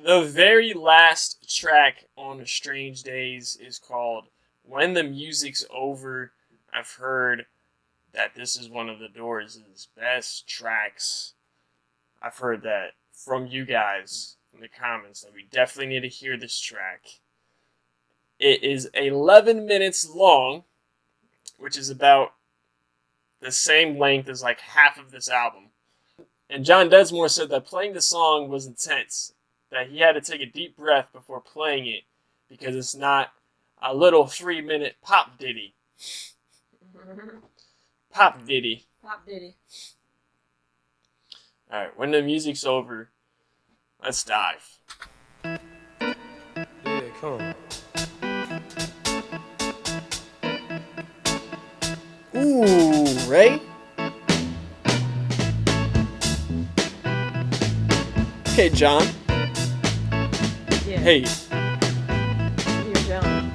The very last track on Strange Days is called When the Music's Over. I've heard that this is one of the Doors' best tracks. I've heard that from you guys in the comments that we definitely need to hear this track. It is 11 minutes long, which is about the same length as like half of this album. And John Desmore said that playing the song was intense, that he had to take a deep breath before playing it because it's not a little 3-minute pop ditty. Pop ditty. Pop ditty. Alright, when the music's over, let's dive. Yeah, come on. Ooh, Ray? Okay, John. Yeah. Hey. You're John.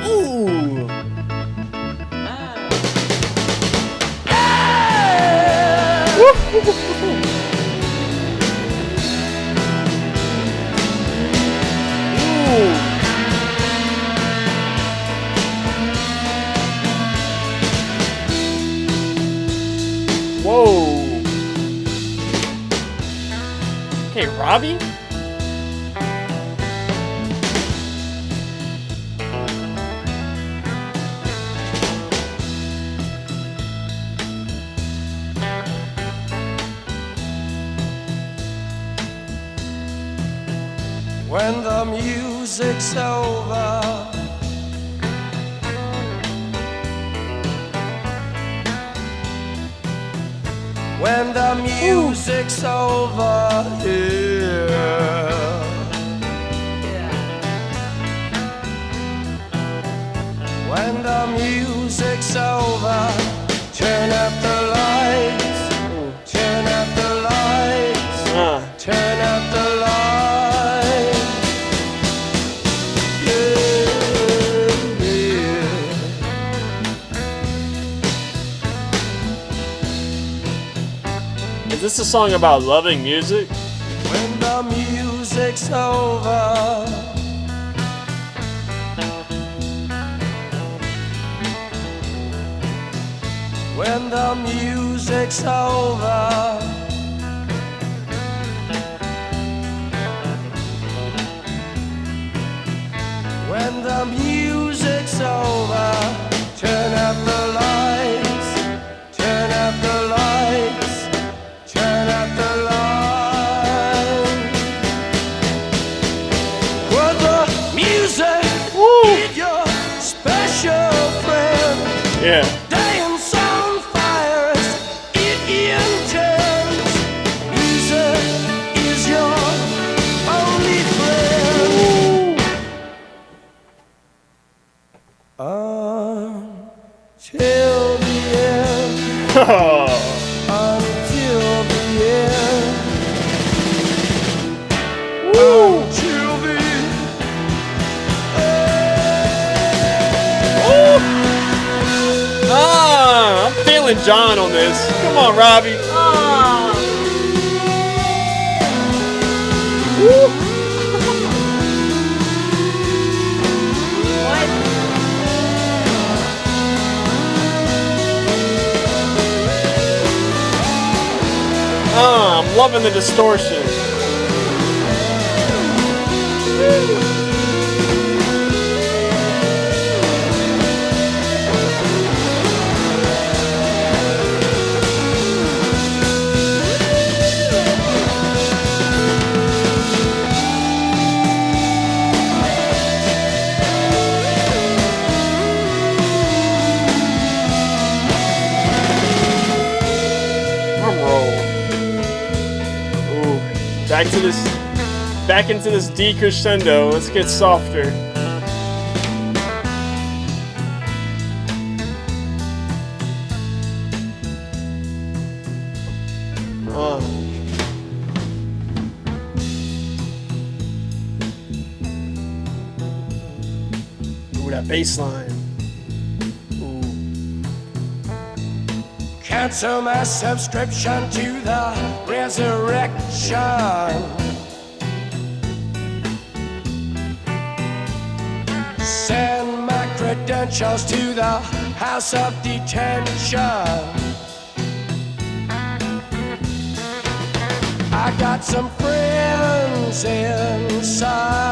Ooh. Whoa. Okay, Robbie? When the music's over, when the music's over, yeah. When the music's over, turn up the lights, turn up the lights, turn up the lights. Is this a song about loving music? When the music's over, when the music's over, when the music's over, turn up the lights, turn up the lights, turn up the lights. Well, the music is your special friend. Yeah. Dance on fires, it intends. Music is your only friend. Until the end. Until the end. Until the I'm feeling John on this. Come on, Robbie. What? I'm loving the distortion. Drum roll. Ooh, back into this D crescendo. Let's get softer. Ooh, that bass line. cancel my subscription to the resurrection. Send my credentials to the house of detention. I got some friends inside.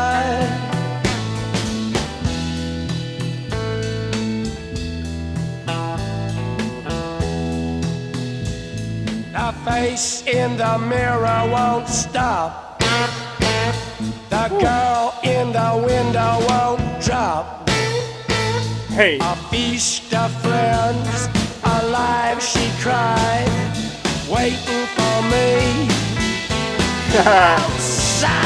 The face in the mirror won't stop. The girl in the window won't drop. Hey. A feast of friends, alive she cried, waiting for me outside.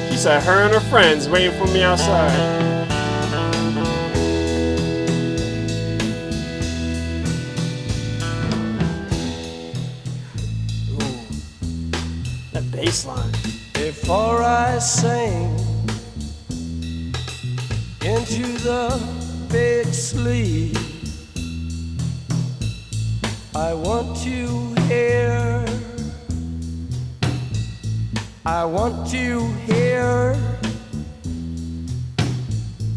She said her and her friends waiting for me outside. Baseline. Before I sing into the big sleep, I want to hear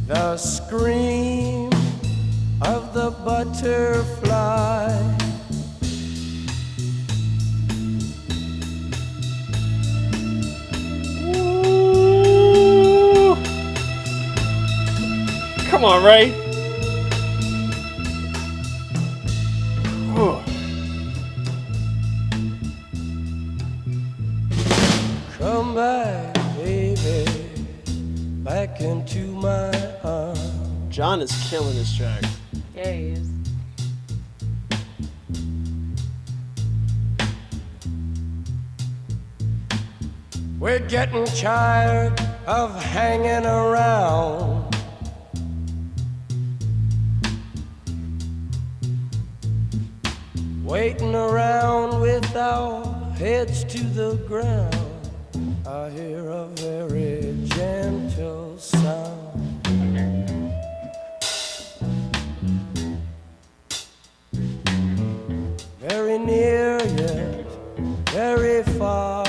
the scream of the butterfly. Come on, Ray. Ooh. Come back, baby, back into my arms. John is killing this track. Yeah, he is. We're getting tired of hanging around. Waiting around with our heads to the ground. I hear a very gentle sound. Very near yet very far,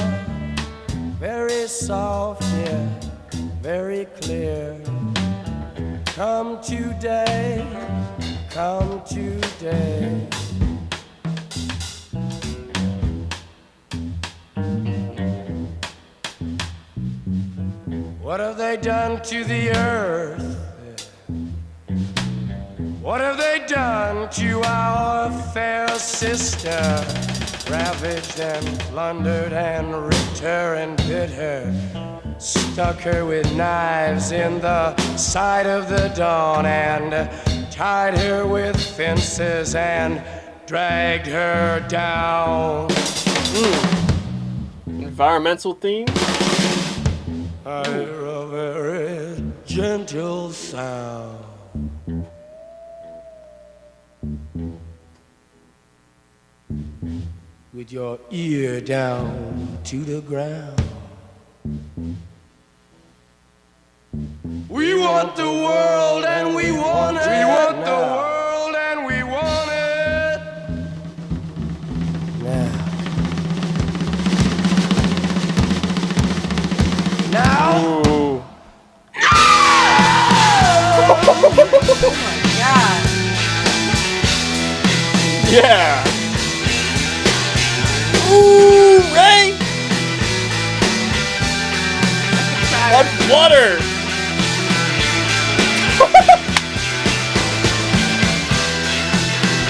very soft yet very clear. Come today, come today. What have they done to the earth? What have they done to our fair sister? Ravaged and plundered and ripped her and bit her. Stuck her with knives in the side of the dawn and tied her with fences and dragged her down. Environmental theme? I hear a very gentle sound. With your ear down to the ground. We want the world and we want it. We want the world and we want it. Now. Ooh. Oh my god. Yeah. Ooh, Ray. That's water.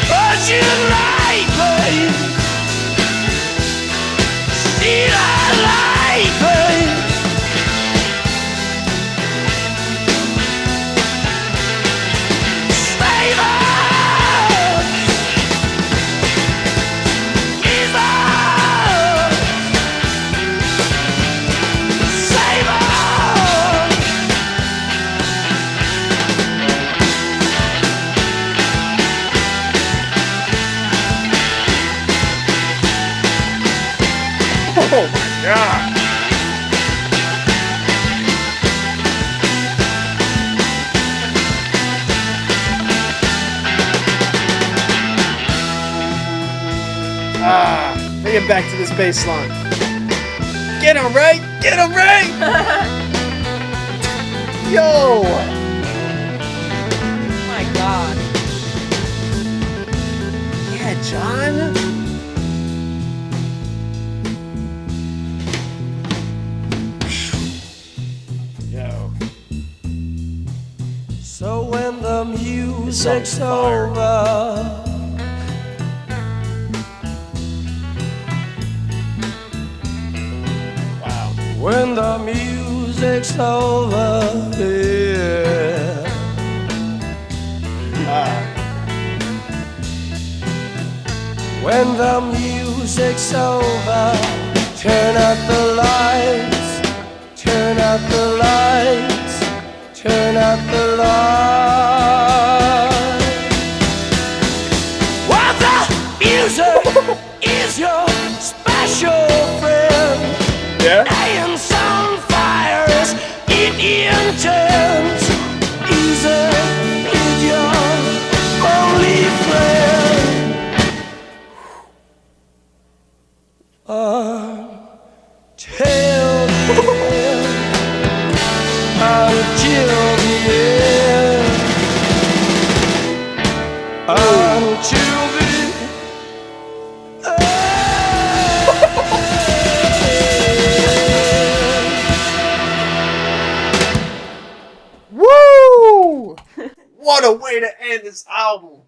But you like me. Still I like me. Save us. Give us. Save us. Oh my god. bring it back to this bass line. Get him right! Get him right! Yo! Oh my god. Yeah, John. Yo. So when the music's song's fire. over, Wow. when the music's over, yeah. When the music's over, turn out the lights, turn out the lights, turn out the lights. While the music is your special friend, Yeah? dance on fire is it intense. Easy is your only friend. Till the end, until the end, until the Woo! What a way to end this album.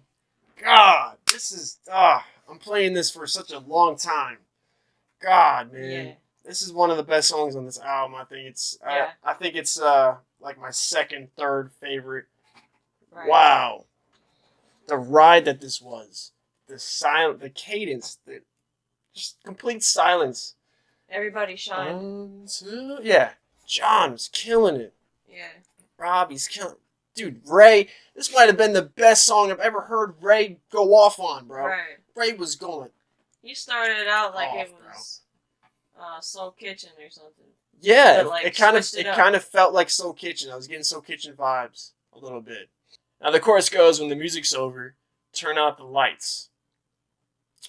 God, this is... I'm playing this for such a long time. God, man. Yeah. This is one of the best songs on this album. I think it's... Yeah. I think it's like my second, third favorite. Right. Wow. The ride that this was. The cadence. Just complete silence. Everybody shine. 1, 2... Yeah. John was killing it. Yeah. Robbie's killing... Dude, Ray... This might have been the best song I've ever heard Ray go off on, bro. Right. Ray was going... You started out like Off, it was Soul Kitchen or something. Yeah, But, like, it kind of switched it it up. kind of felt like Soul Kitchen. I was getting Soul Kitchen vibes a little bit. Now the chorus goes, when the music's over, turn out the lights.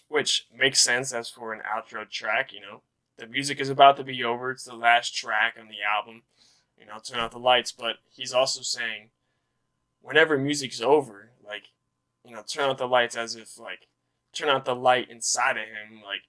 Which makes sense, that's for an outro track, you know. The music is about to be over, it's the last track on the album. You know, turn out the lights, but he's also saying, whenever music's over, like, you know, turn out the lights as if, like, turn out the light inside of him. Like,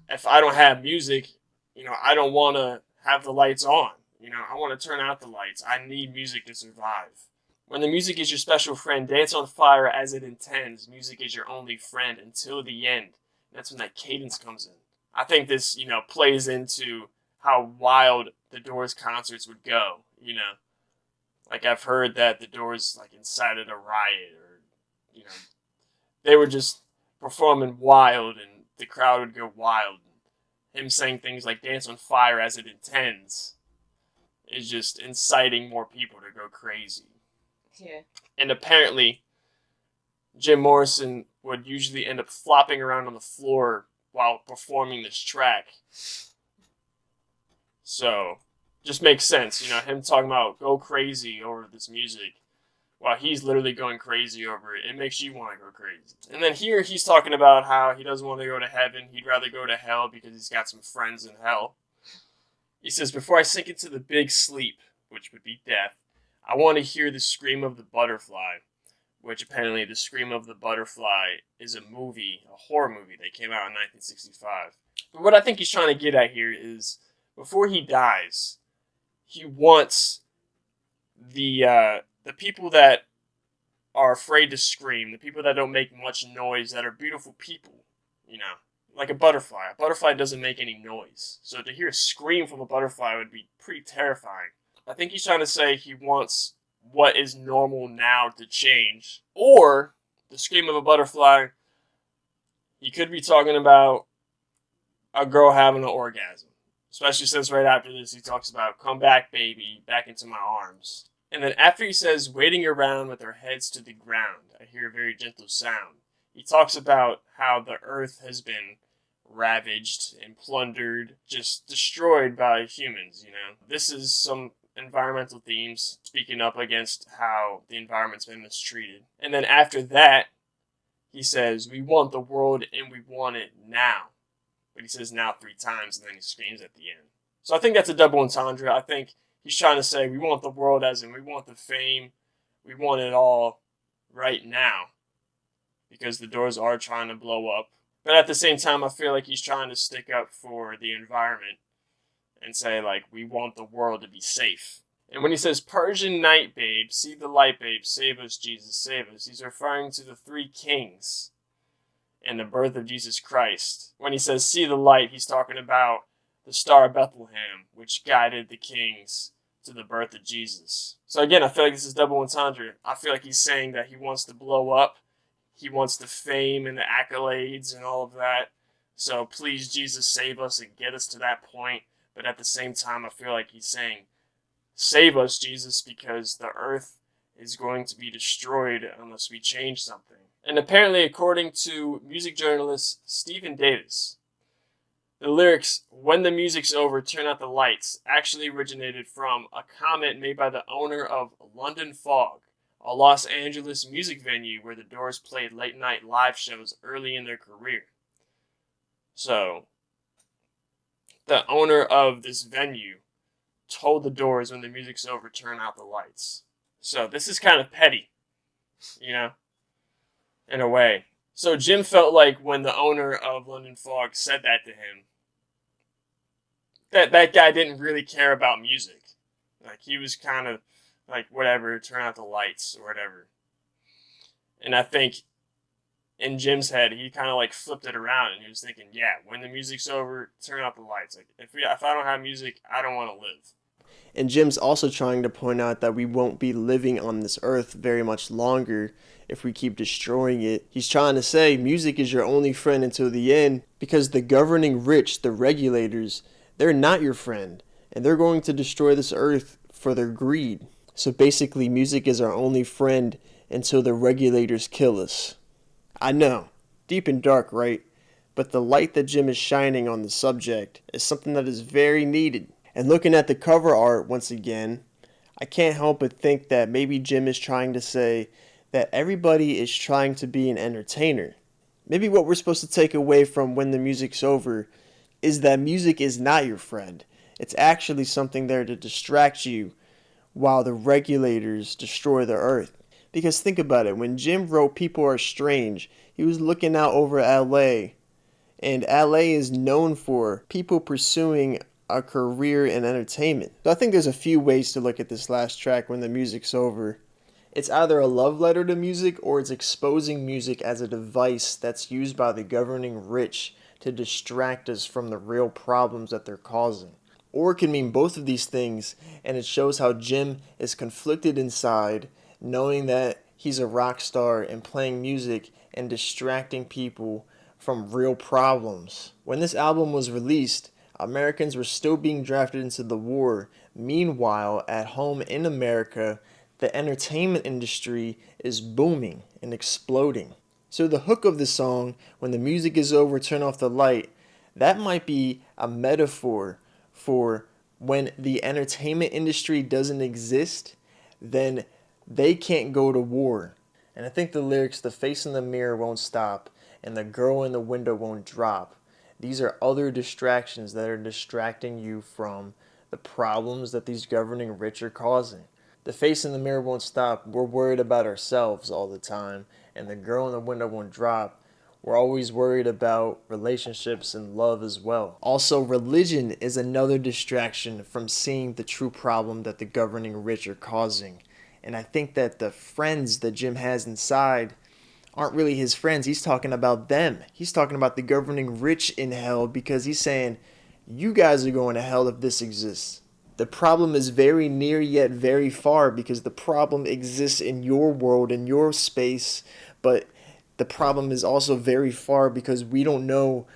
if I don't have music, you know, I don't want to have the lights on. You know, I want to turn out the lights. I need music to survive. When the music is your special friend, dance on fire as it intends. Music is your only friend until the end. That's when that cadence comes in. I think this, you know, plays into how wild the Doors concerts would go, you know. Like, I've heard that the Doors, like, incited a riot, or, you know, they were just performing wild, and the crowd would go wild. Him saying things like dance on fire as it intends is just inciting more people to go crazy. Yeah. And apparently, Jim Morrison would usually end up flopping around on the floor while performing this track. So, just makes sense, you know, him talking about go crazy over this music while he's literally going crazy over it. It makes you want to go crazy. And then here he's talking about how he doesn't want to go to heaven. He'd rather go to hell because he's got some friends in hell. He says, before I sink into the big sleep, which would be death, I want to hear the scream of the butterfly, which apparently the Scream of the Butterfly is a movie, a horror movie that came out in 1965. But what I think he's trying to get at here is, before he dies, he wants the people that are afraid to scream, the people that don't make much noise, that are beautiful people, you know, like a butterfly. A butterfly doesn't make any noise. So to hear a scream from a butterfly would be pretty terrifying. I think he's trying to say he wants what is normal now to change. Or, the scream of a butterfly, he could be talking about a girl having an orgasm. Especially since right after this he talks about, come back baby, back into my arms. And then after he says, waiting around with our heads to the ground, I hear a very gentle sound. He talks about how the earth has been ravaged and plundered, just destroyed by humans, you know. This is some environmental themes speaking up against how the environment's been mistreated. And then after that, he says, we want the world and we want it now. but he says now 3 times, and then he screams at the end. So I think that's a double entendre. I think he's trying to say we want the world, as in we want the fame, we want it all right now, because the doors are trying to blow up. But at the same time, I feel like he's trying to stick up for the environment and say, like, we want the world to be safe. And when he says, Persian night, babe, see the light, babe, save us, Jesus, save us, he's referring to the 3 kings and the birth of Jesus Christ. When he says, see the light, he's talking about the Star of Bethlehem, which guided the kings to the birth of Jesus. So again, I feel like this is double entendre. I feel like he's saying that he wants to blow up. He wants the fame and the accolades and all of that. So please, Jesus, save us and get us to that point. But at the same time, I feel like he's saying, save us, Jesus, because the earth is going to be destroyed unless we change something. And apparently, according to music journalist Stephen Davis, the lyrics, when the music's over, turn out the lights, actually originated from a comment made by the owner of London Fog, a Los Angeles music venue where the Doors played late-night live shows early in their career. So, the owner of this venue told the Doors, when the music's over, turn out the lights. So, this is kind of petty, you know, in a way. So, Jim felt like when the owner of London Fog said that to him, that guy didn't really care about music. Like, he was kind of like, whatever, turn out the lights or whatever. And I think in Jim's head, he kind of like flipped it around and he was thinking, yeah, when the music's over, turn out the lights. Like, if I don't have music, I don't want to live. And Jim's also trying to point out that we won't be living on this earth very much longer if we keep destroying it. He's trying to say music is your only friend until the end, because the governing rich, the regulators, they're not your friend, and they're going to destroy this earth for their greed. So basically, music is our only friend until the regulators kill us. I know, deep and dark, right? But the light that Jim is shining on the subject is something that is very needed. And looking at the cover art once again, I can't help but think that maybe Jim is trying to say that everybody is trying to be an entertainer. Maybe what we're supposed to take away from when the music's over is that music is not your friend. It's actually something there to distract you while the regulators destroy the earth. Because think about it, when Jim wrote People Are Strange, he was looking out over LA, and LA is known for people pursuing a career in entertainment. So I think there's a few ways to look at this last track, When the Music's Over. It's either a love letter to music, or it's exposing music as a device that's used by the governing rich to distract us from the real problems that they're causing. Or it can mean both of these things, and it shows how Jim is conflicted inside, knowing that he's a rock star and playing music and distracting people from real problems. When this album was released, Americans were still being drafted into the war. Meanwhile, at home in America, the entertainment industry is booming and exploding. So the hook of the song, when the music is over, turn off the light, that might be a metaphor for when the entertainment industry doesn't exist, then they can't go to war. And I think the lyrics, the face in the mirror won't stop, and the girl in the window won't drop. These are other distractions that are distracting you from the problems that these governing rich are causing. The face in the mirror won't stop. We're worried about ourselves all the time, and the girl in the window won't drop. We're always worried about relationships and love as well. Also, religion is another distraction from seeing the true problem that the governing rich are causing. And I think that the friends that Jim has inside aren't really his friends. He's talking about them. He's talking about the governing rich in hell, because he's saying, you guys are going to hell if this exists. The problem is very near yet very far, because the problem exists in your world, in your space, but the problem is also very far because we don't know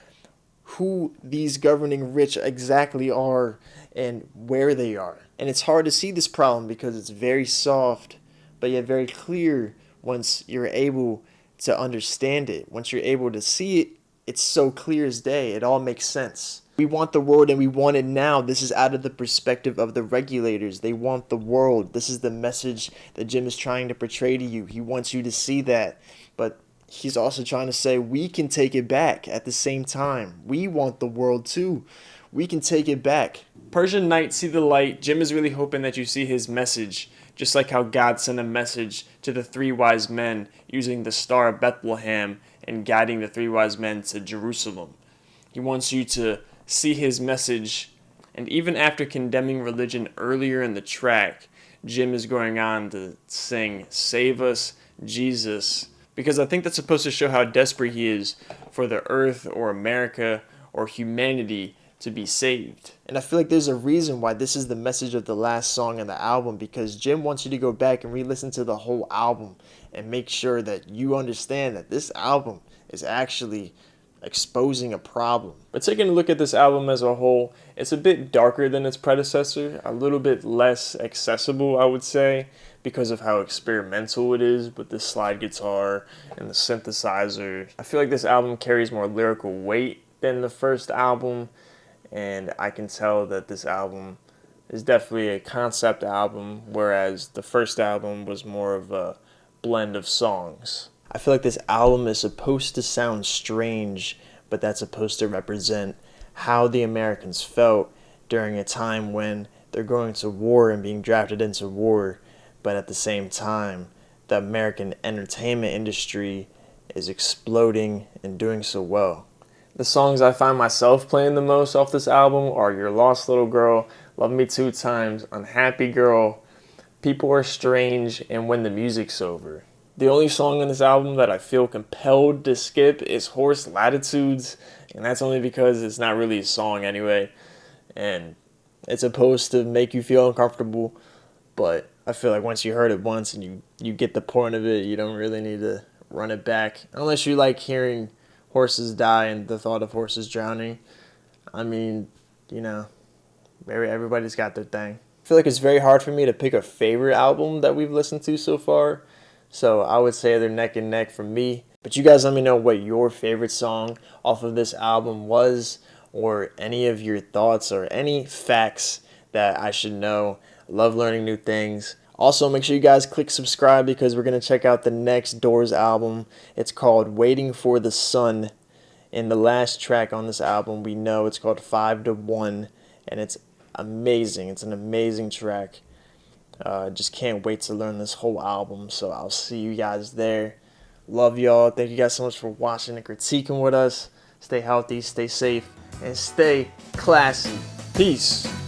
who these governing rich exactly are and where they are. And it's hard to see this problem because it's very soft, but yet very clear once you're able to understand it. Once you're able to see it, it's so clear as day. It all makes sense. We want the world and we want it now. This is out of the perspective of the regulators. They want the world. This is the message that Jim is trying to portray to you. He wants you to see that. But He's also trying to say we can take it back at the same time. We want the world too. We can take it back. Persian Night, See the Light. Jim is really hoping that you see his message, just like how God sent a message to the three wise men using the Star of Bethlehem and guiding the three wise men to Jerusalem. He wants you to see his message, and even after condemning religion earlier in the track, Jim is going on to sing Save Us, Jesus, because I think that's supposed to show how desperate he is for the earth or America or humanity to be saved. And I feel like there's a reason why this is the message of the last song in the album, because Jim wants you to go back and re-listen to the whole album and make sure that you understand that this album is actually exposing a problem. But taking a look at this album as a whole, it's a bit darker than its predecessor, a little bit less accessible, I would say, because of how experimental it is with the slide guitar and the synthesizer. I feel like this album carries more lyrical weight than the first album, and I can tell that this album is definitely a concept album, whereas the first album was more of a blend of songs. I feel like this album is supposed to sound strange, but that's supposed to represent how the Americans felt during a time when they're going to war and being drafted into war, but at the same time, the American entertainment industry is exploding and doing so well. The songs I find myself playing the most off this album are Your Lost Little Girl, Love Me Two Times, Unhappy Girl, People Are Strange, and When the Music's Over. The only song on this album that I feel compelled to skip is Horse Latitudes, and that's only because it's not really a song anyway, and it's supposed to make you feel uncomfortable, but I feel like once you heard it once and you get the point of it, you don't really need to run it back, unless you like hearing horses die and the thought of horses drowning. I mean, you know, everybody's got their thing. I feel like it's very hard for me to pick a favorite album that we've listened to so far, so I would say they're neck and neck for me. But you guys let me know what your favorite song off of this album was, or any of your thoughts or any facts that I should know. I love learning new things. Also, make sure you guys click subscribe because we're going to check out the next Doors album. It's called Waiting for the Sun. And the last track on this album, we know it's called 5 to 1. And it's amazing. It's an amazing track. Just can't wait to learn this whole album. So I'll see you guys there. Love y'all. Thank you guys so much for watching and critiquing with us. Stay healthy, stay safe, and stay classy. Peace.